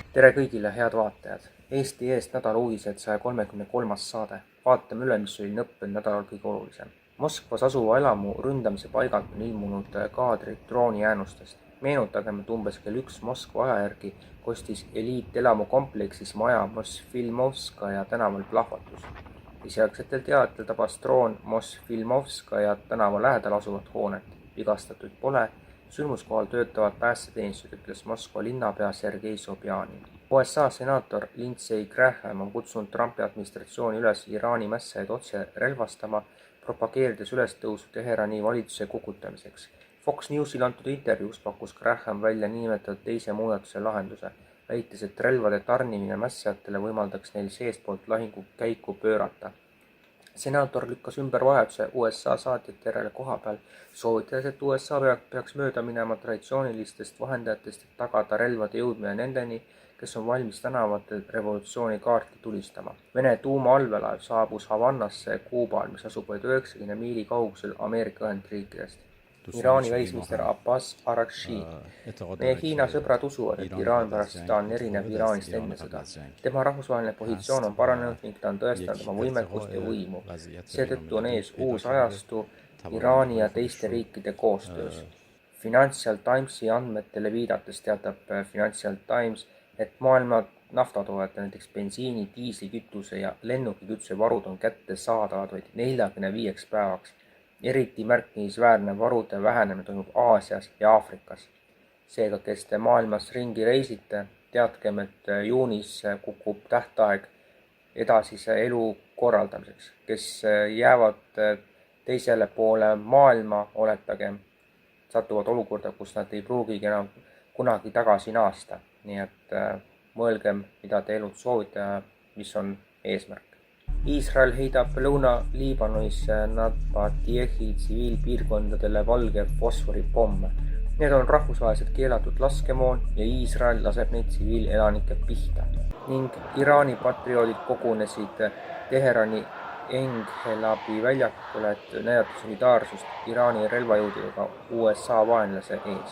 Tere kõigile, head vaatajad! Eesti eest nädala uudised 133. saade. Vaatame üle, mis oli lõppenud nädalal kõige olulisem. Moskvas asuva elamu ründamise paigalt on ilmunud kaadrid droonijäänustest. Meenutagem, et umbes kell 1 Moskva aja järgi kostis eliitelamu kompleksis maja Mosfilmovskaja tänaval plahvatus. Esialgsetel teatel tabas droon Mosfilmovskaja tänava lähedal asuvat hoonet. Vigastatuid pole. Sündmuskohal töötavad päästeteenistused, ütles Moskva linnapea Sergei Sobjanin. USA senaator Lindsey Graham on kutsunud Trumpi administratsiooni üles Iraani mässajaid otse relvastama, propageerides ülestõusu Teherani valitsuse kukutamiseks. Fox Newsile antud intervjuus pakkus Graham välja niinimetatud teise muudatuse lahenduse, väites, et relvade tarnimine mässajatele võimaldaks neil seestpoolt lahingu käiku pöörata. Senaator lükkas ümber vajaduse USA saatjate järele koha peal, soovitades, et USA peaks mööda minema traditsioonilistest vahendajatest, et tagada relvade jõudmine nendeni, kes on valmis tänavatel revolutsioonikaarti tulistama. Vene tuumaallvelaev saabus Havannasse Kuubal, mis asub vaid 90 miili kaugusel Ameerika Ühendriikidest. Iraani välisminister Abbas Araghchi. Meie Hiina sõbrad usuvad, et Iraan pärast seda on erinev Iraanist enne sõda. Tema rahvusvaheline positsioon on paranenud ning ta on tõestanud oma võimekust ja võimu. Seetõttu on ees uus ajastu Iraani ja teiste riikide koostöös. Financial Timesi andmetele viidates teatab Financial Times, et maailma naftatoodete, näiteks bensiini, diislikütuse ja lennukikütuse varud on kätte saadavad vaid 45 päevaks. Eriti märkimisväärne varude vähenemine toimub Aasias ja Aafrikas. Seega, kes te maailmas ringi reisite, teadkem, et juunis kukub tähtaeg edasise elu korraldamiseks. Kes jäävad teisele poole maailma, oletagem, satuvad olukorda, kus nad ei pruugigi enam kunagi tagasi naasta. Nii et mõelgem, mida te elud soovite ja mis on eesmärk. Iisrael heidab Lõuna-Liibanonis Nabatiehi tsiviilpiirkondadele valge fosforipomme. Need on rahvusvaheliselt keelatud laskemoon ja Iisrael laseb neid tsiviilelanike pihta. Ning Iraani patrioodid kogunesid Teherani Enghelabi väljakule, et näidata solidaarsust Iraani relvajõududega USA vaenlase ees.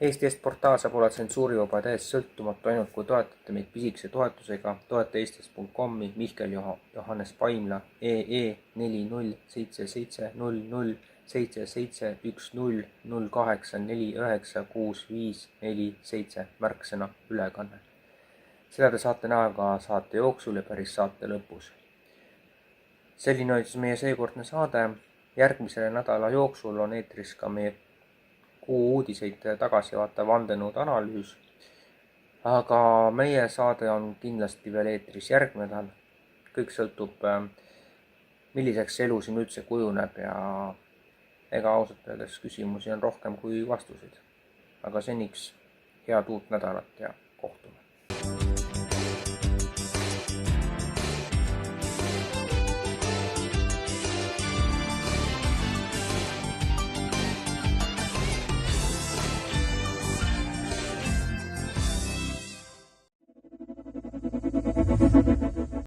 Eesti Eest portaal saab olla tsensuurivaba täiesti sõltumatu ainult, kui toetate meid pisikese toetusega. Toeta eestist.com-i Mihkel Johannes Paimla EE 407700771008496547 märksõna ülekanne. Seda te saate näha ka saate jooksul ja päris saate lõpus. Selline oli meie seekordne saade. Järgmise nädala jooksul on eetris ka meie kuu uudiseid tagasi vaata vandenõud analüüs, aga meie saade on kindlasti veel eetris järgmine nädal. Kõik sõltub, milliseks elu siin üldse kujuneb ja ega ausalt öeldes küsimusi on rohkem kui vastuseid. Aga seniks head uut nädalat ja kohtume!